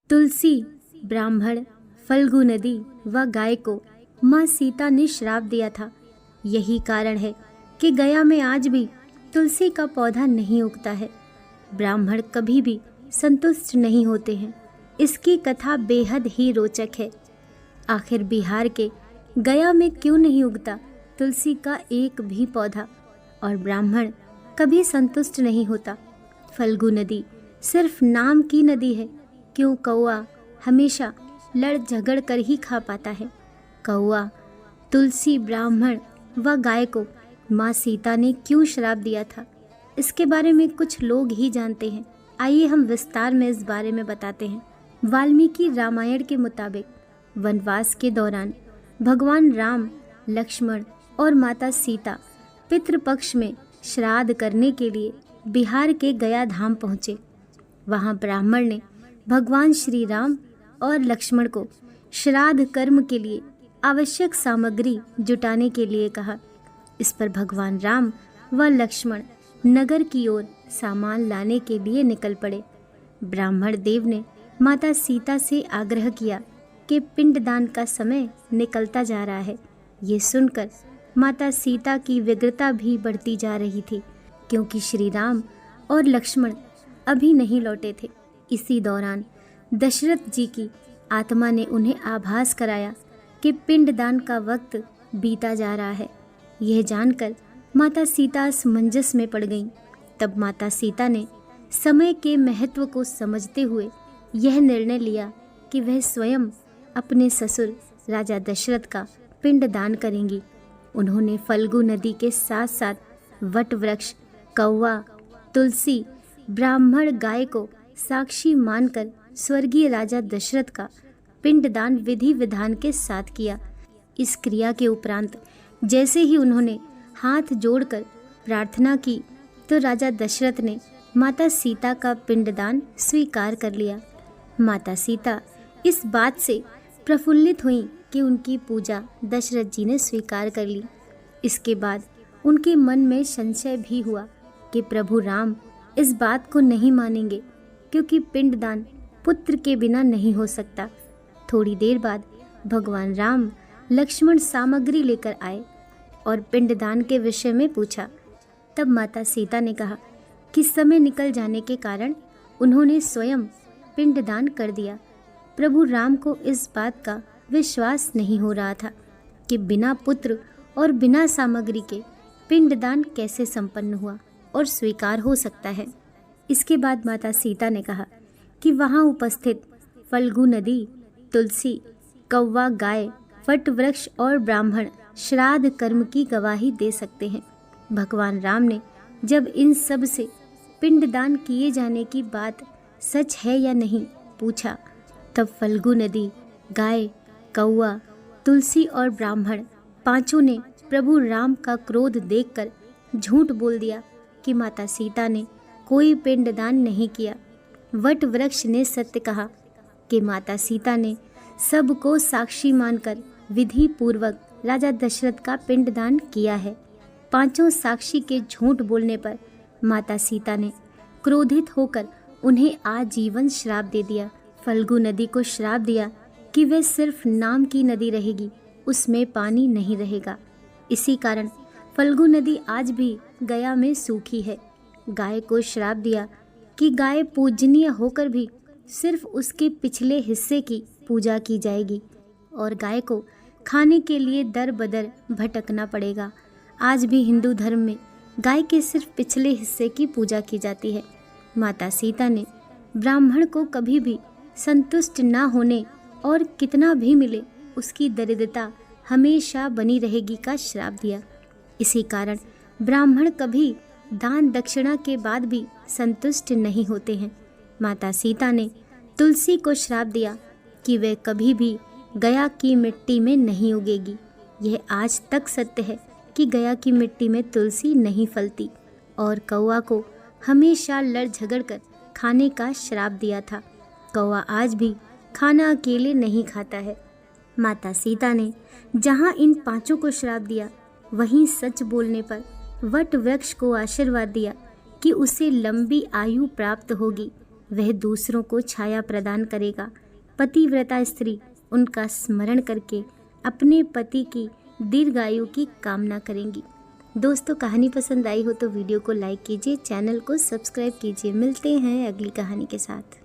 तुलसी, ब्राह्मण, फल्गु नदी व गाय को माँ सीता ने श्राप दिया था। यही कारण है कि गया में आज भी तुलसी का पौधा नहीं उगता है। ब्राह्मण कभी भी संतुष्ट नहीं होते हैं। इसकी कथा बेहद ही रोचक है। आखिर बिहार के गया में क्यों नहीं उगता तुलसी का एक भी पौधा, और ब्राह्मण कभी संतुष्ट नहीं होता। फल्गु नदी सिर्फ नाम की नदी है। क्यों कौआ हमेशा लड़ झगड़ कर ही खा पाता है। कौआ, तुलसी, ब्राह्मण व गाय को माँ सीता ने क्यों श्राप दिया था, इसके बारे में कुछ लोग ही जानते हैं। आइए हम विस्तार में इस बारे में बताते हैं। वाल्मीकि रामायण के मुताबिक वनवास के दौरान भगवान राम, लक्ष्मण और माता सीता पितृपक्ष में श्राद्ध करने के लिए बिहार के गया धाम पहुँचे। वहाँ ब्राह्मण ने भगवान श्री राम और लक्ष्मण को श्राद्ध कर्म के लिए आवश्यक सामग्री जुटाने के लिए कहा। इस पर भगवान राम व लक्ष्मण नगर की ओर सामान लाने के लिए निकल पड़े। ब्राह्मण देव ने माता सीता से आग्रह किया कि पिंडदान का समय निकलता जा रहा है। ये सुनकर माता सीता की व्यग्रता भी बढ़ती जा रही थी, क्योंकि श्री राम और लक्ष्मण अभी नहीं लौटे थे। इसी दौरान दशरथ जी की आत्मा ने उन्हें आभास कराया कि पिंडदान का वक्त बीता जा रहा है। यह जानकर माता सीता असमंजस में पड़ गईं। तब माता सीता ने समय के महत्व को समझते हुए यह निर्णय लिया कि वह स्वयं अपने ससुर राजा दशरथ का पिंडदान करेंगी। उन्होंने फल्गु नदी के साथ साथ वट वृक्ष, कौवा, तुलसी, ब्राह्मण, गाय को साक्षी मानकर स्वर्गीय राजा दशरथ का पिंडदान विधि विधान के साथ किया। इस क्रिया के उपरांत जैसे ही उन्होंने हाथ जोड़कर प्रार्थना की तो राजा दशरथ ने माता सीता का पिंडदान स्वीकार कर लिया। माता सीता इस बात से प्रफुल्लित हुई कि उनकी पूजा दशरथ जी ने स्वीकार कर ली। इसके बाद उनके मन में संशय भी हुआ कि प्रभु राम इस बात को नहीं मानेंगे, क्योंकि पिंडदान पुत्र के बिना नहीं हो सकता। थोड़ी देर बाद भगवान राम, लक्ष्मण सामग्री लेकर आए और पिंडदान के विषय में पूछा। तब माता सीता ने कहा कि समय निकल जाने के कारण उन्होंने स्वयं पिंडदान कर दिया। प्रभु राम को इस बात का विश्वास नहीं हो रहा था कि बिना पुत्र और बिना सामग्री के पिंडदान कैसे संपन्न हुआ और स्वीकार हो सकता है। इसके बाद माता सीता ने कहा कि वहाँ उपस्थित फल्गु नदी, तुलसी, कौवा, गाय, वट वृक्ष और ब्राह्मण श्राद्ध कर्म की गवाही दे सकते हैं। भगवान राम ने जब इन सब से पिंडदान किए जाने की बात सच है या नहीं पूछा, तब फल्गु नदी, गाय, कौवा, तुलसी और ब्राह्मण पांचों ने प्रभु राम का क्रोध देखकर झूठ बोल दिया कि माता सीता ने कोई पिंडदान नहीं किया। वट वृक्ष ने सत्य कहा कि माता सीता ने सबको साक्षी मानकर विधि पूर्वक राजा दशरथ का पिंडदान किया है। पांचों साक्षी के झूठ बोलने पर माता सीता ने क्रोधित होकर उन्हें आजीवन श्राप दे दिया। फल्गु नदी को श्राप दिया कि वह सिर्फ नाम की नदी रहेगी, उसमें पानी नहीं रहेगा। इसी कारण फल्गु नदी आज भी गया में सूखी है। गाय को श्राप दिया कि गाय पूजनीय होकर भी सिर्फ उसके पिछले हिस्से की पूजा की जाएगी और गाय को खाने के लिए दर बदर भटकना पड़ेगा। आज भी हिंदू धर्म में गाय के सिर्फ पिछले हिस्से की पूजा की जाती है। माता सीता ने ब्राह्मण को कभी भी संतुष्ट ना होने और कितना भी मिले उसकी दरिद्रता हमेशा बनी रहेगी का श्राप दिया। इसी कारण ब्राह्मण कभी दान दक्षिणा के बाद भी संतुष्ट नहीं होते हैं। माता सीता ने तुलसी को श्राप दिया कि वह कभी भी गया की मिट्टी में नहीं उगेगी। यह आज तक सत्य है कि गया की मिट्टी में तुलसी नहीं फलती। और कौवा को हमेशा लड़ झगड़ कर खाने का श्राप दिया था। कौवा आज भी खाना अकेले नहीं खाता है। माता सीता ने जहाँ इन पांचों को श्राप दिया, वहीं सच बोलने पर वट वृक्ष को आशीर्वाद दिया कि उसे लंबी आयु प्राप्त होगी वह दूसरों को छाया प्रदान करेगा। पतिव्रता स्त्री उनका स्मरण करके अपने पति की दीर्घायु की कामना करेंगी। दोस्तों, कहानी पसंद आई हो तो वीडियो को लाइक कीजिए, चैनल को सब्सक्राइब कीजिए। मिलते हैं अगली कहानी के साथ।